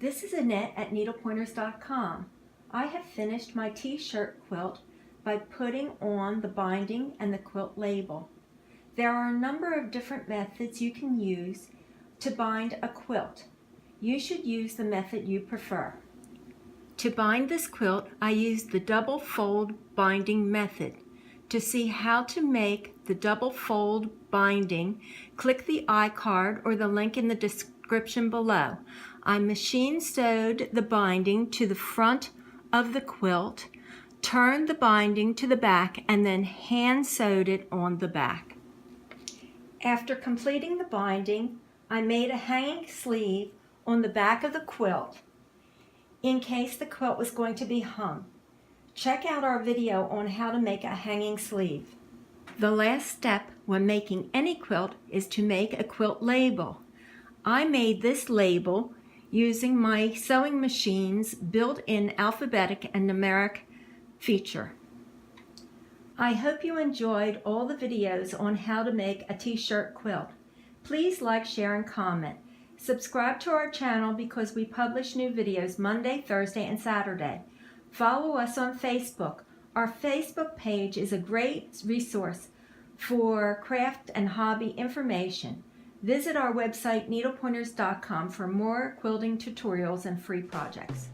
This is Annette at needlepointers.com. I have finished my t-shirt quilt by putting on the binding and the quilt label. There are a number of different methods you can use to bind a quilt. You should use the method you prefer. To bind this quilt, I used the double fold binding method. To see how to make the double fold binding, click the iCard or the link in the description below. I machine sewed the binding to the front of the quilt, turned the binding to the back, and then hand sewed it on the back. After completing the binding, I made a hanging sleeve on the back of the quilt in case the quilt was going to be hung. Check out our video on how to make a hanging sleeve. The last step when making any quilt is to make a quilt label. I made this label using my sewing machine's built-in alphabetic and numeric feature. I hope you enjoyed all the videos on how to make a t-shirt quilt. Please like, share, and comment. Subscribe to our channel because we publish new videos Monday, Thursday, and Saturday. Follow us on Facebook. Our Facebook page is a great resource for craft and hobby information. Visit our website needlepointers.com for more quilting tutorials and free projects.